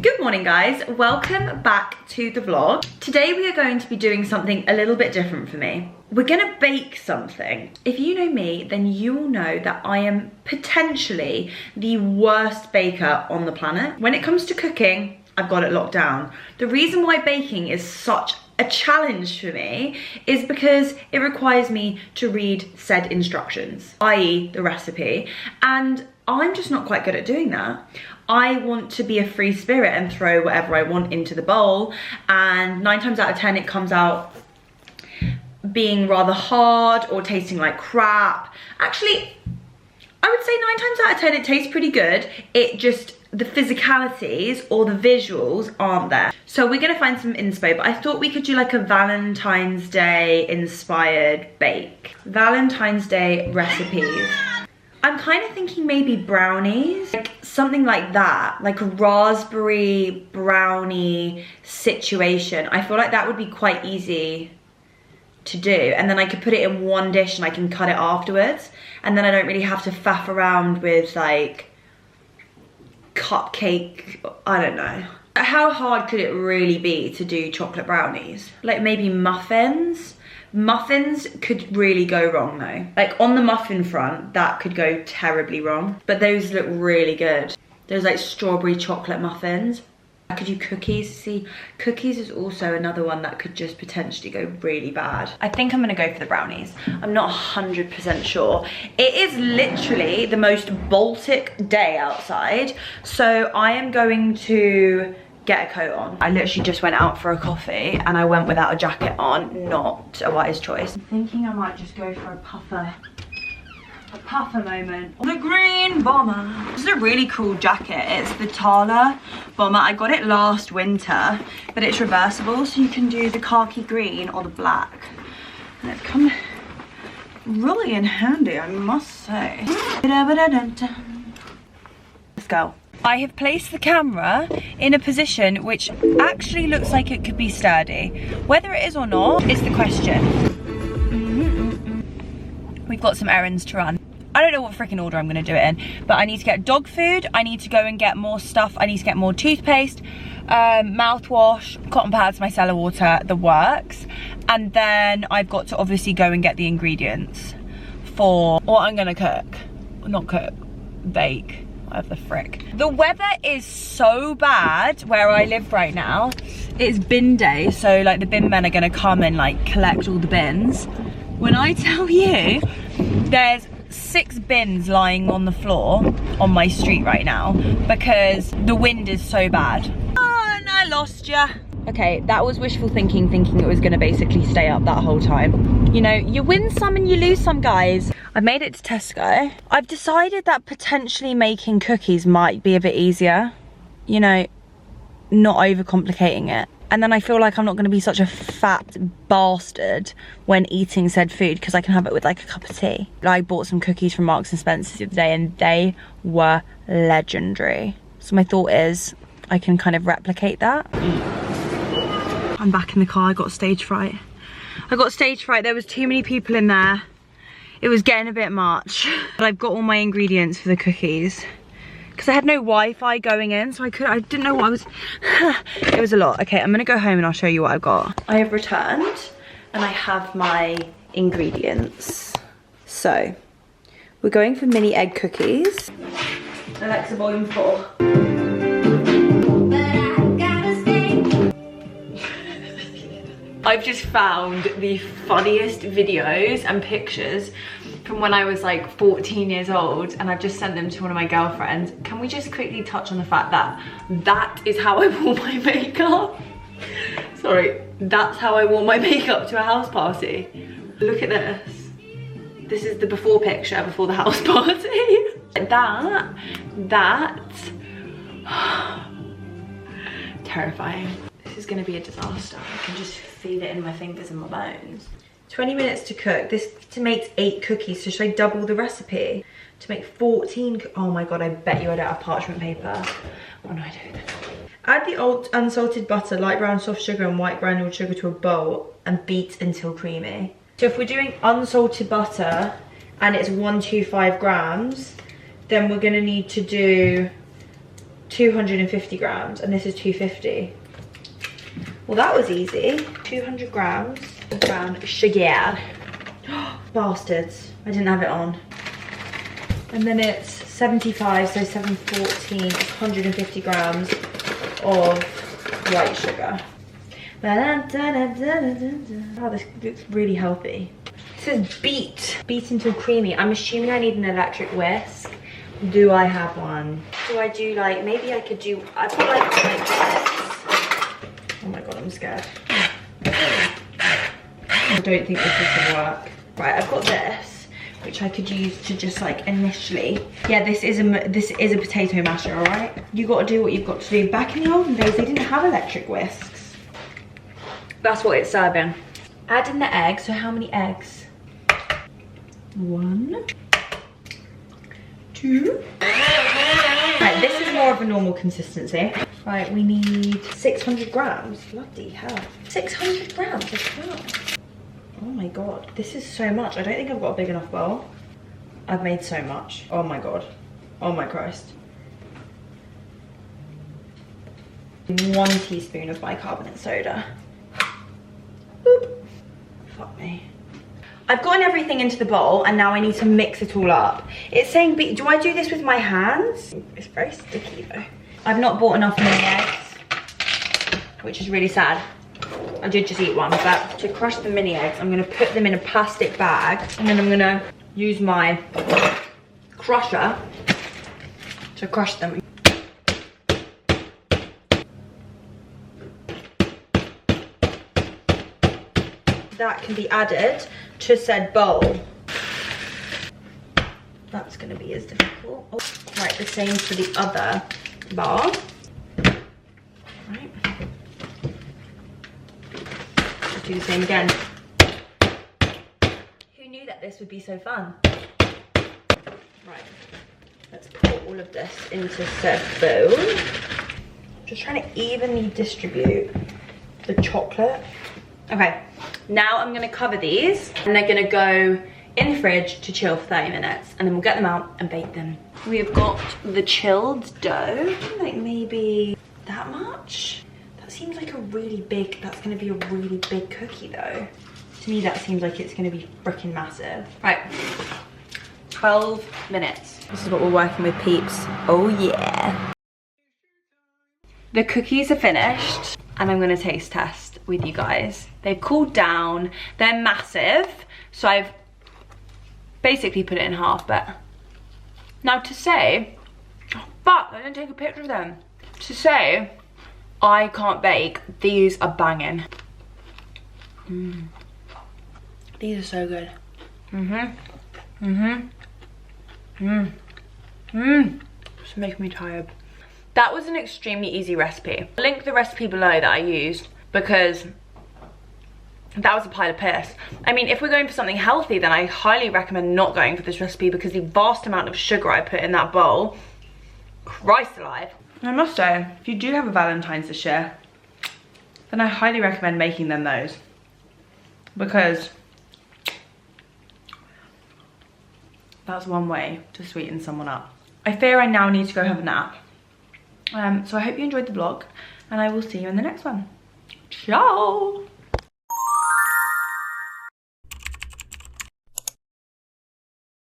Good morning guys, welcome back to the vlog. Today we are going to be doing something a little bit different for me. We're gonna bake something. If you know me, then you will know that I am potentially the worst baker on the planet. When it comes to cooking, I've got it locked down. The reason why baking is such a challenge for me is because it requires me to read said instructions, i.e. the recipe, and I'm just not quite good at doing that. I want to be a free spirit and throw whatever I want into the bowl, and 9 times out of 10 it comes out being rather hard or tasting like crap. Actually, I would say 9 times out of 10 it tastes pretty good. It just, the physicalities or the visuals aren't there. So we're gonna find some inspo, but I thought we could do like a Valentine's Day inspired bake. Valentine's Day recipes. I'm kind of thinking maybe brownies, like something like that, like a raspberry brownie situation. I feel like that would be quite easy to do, and then I could put it in one dish and I can cut it afterwards, and then I don't really have to faff around with like cupcake, I don't know. How hard could it really be to do chocolate brownies? Like maybe muffins? Muffins could really go wrong though. Like on the muffin front, that could go terribly wrong. But those look really good. There's like strawberry chocolate muffins. I could do cookies. See, cookies is also another one that could just potentially go really bad. I think I'm gonna go for the brownies. I'm not 100% sure. It is literally the most Baltic day outside. So I am going to get a coat on. I literally just went out for a coffee and I went without a jacket on. Not a wise choice. I'm thinking I might just go for a puffer moment. The green bomber. This is a really cool jacket. It's the Tala bomber. I got it last winter, but it's reversible, so you can do the khaki green or the black. And it's come really in handy, I must say. Let's go. I have placed the camera in a position which actually looks like it could be sturdy. Whether it is or not is the question. We've got some errands to run. I don't know what freaking order I'm gonna do it in, but I need to get dog food, I need to go and get more stuff, I need to get more toothpaste, mouthwash, cotton pads, micellar water, the works. And then I've got to obviously go and get the ingredients for what I'm gonna cook. Not cook, bake. Of the frick. The weather is so bad where I live right now. It's bin day, so like the bin men are gonna come and like collect all the bins. When I tell you, there's 6 bins lying on the floor on my street right now because the wind is so bad. Oh, and I lost ya. Okay, that was wishful thinking it was gonna basically stay up that whole time. You know, you win some and you lose some, guys. I've made it to Tesco. I've decided that potentially making cookies might be a bit easier. You know, not overcomplicating it. And then I feel like I'm not gonna be such a fat bastard when eating said food because I can have it with like a cup of tea. I bought some cookies from Marks and Spencer's the other day and they were legendary. So my thought is I can kind of replicate that. I'm back in the car, I got stage fright. There was too many people in there. It was getting a bit much. But I've got all my ingredients for the cookies. Because I had no Wi-Fi going in, so I didn't know what I was, it was a lot. Okay, I'm gonna go home and I'll show you what I've got. I have returned and I have my ingredients. So, we're going for mini egg cookies. Alexa, volume 4. I've just found the funniest videos and pictures from when I was like 14 years old, and I've just sent them to one of my girlfriends. Can we just quickly touch on the fact that that is how I wore my makeup? Sorry, that's how I wore my makeup to a house party. Look at this. This is the before picture before the house party. That's terrifying. This is gonna be a disaster. I can just feel it in my fingers and my bones. 20 minutes to cook. This to make 8 cookies. So should I double the recipe to make 14? Oh my god, I bet you I don't have parchment paper. Oh no, I do. Add the unsalted butter, light brown soft sugar and white granulated sugar to a bowl and beat until creamy. So if we're doing unsalted butter and it's 125 grams, then we're gonna need to do 250 grams and this is 250. Well, that was easy. 200 grams of brown sugar. Bastards, I didn't have it on. And then it's 75, so 714, 150 grams of white sugar. Oh, this looks really healthy. It says beat until creamy. I'm assuming I need an electric whisk. Do I have one? Do I do like, maybe I could do, I put like this. Oh my god, I'm scared. I don't think this is gonna work. Right, I've got this, which I could use to just like initially. Yeah, this is a potato masher, all right? You got to do what you've got to do. Back in the olden days, they didn't have electric whisks. That's what it's serving. Add in the egg. So how many eggs? 1, 2. Right, this is more of a normal consistency. Right, we need 600 grams. Bloody hell. 600 grams of flour. Oh my god, this is so much. I don't think I've got a big enough bowl. I've made so much. Oh my god. Oh my Christ. 1 teaspoon of bicarbonate soda. Boop. Fuck me. I've gotten everything into the bowl and now I need to mix it all up. It's saying, do I do this with my hands? It's very sticky though. I've not bought enough mini eggs, which is really sad. I did just eat one, but to crush the mini eggs, I'm gonna put them in a plastic bag and then I'm gonna use my crusher to crush them. That can be added to said bowl. That's gonna be as difficult. Oh, right, the same for the other bar. Right. Do the same again. Who knew that this would be so fun? Right, let's pour all of this into said bowl. Just trying to evenly distribute the chocolate. Okay, now I'm gonna cover these and they're gonna go in the fridge to chill for 30 minutes and then we'll get them out and bake them. We have got the chilled dough, like maybe that much. Seems like a really big, that's gonna be a really big cookie though. To me that seems like it's gonna be freaking massive. Right, 12 minutes. This is what we're working with, peeps. Oh yeah. The cookies are finished and I'm gonna taste test with you guys. They've cooled down, they're massive. So I've basically put it in half, but now to say, oh fuck, I didn't take a picture of them. To say, I can't bake. These are banging. These are so good. It's making me tired. That was an extremely easy recipe. I'll link the recipe below that I used because that was a pile of piss. I mean, if we're going for something healthy, then I highly recommend not going for this recipe because the vast amount of sugar I put in that bowl, Christ alive. I must say, if you do have a Valentine's this year, then I highly recommend making them those. Because that's one way to sweeten someone up. I fear I now need to go have a nap. So I hope you enjoyed the vlog and I will see you in the next one. Ciao!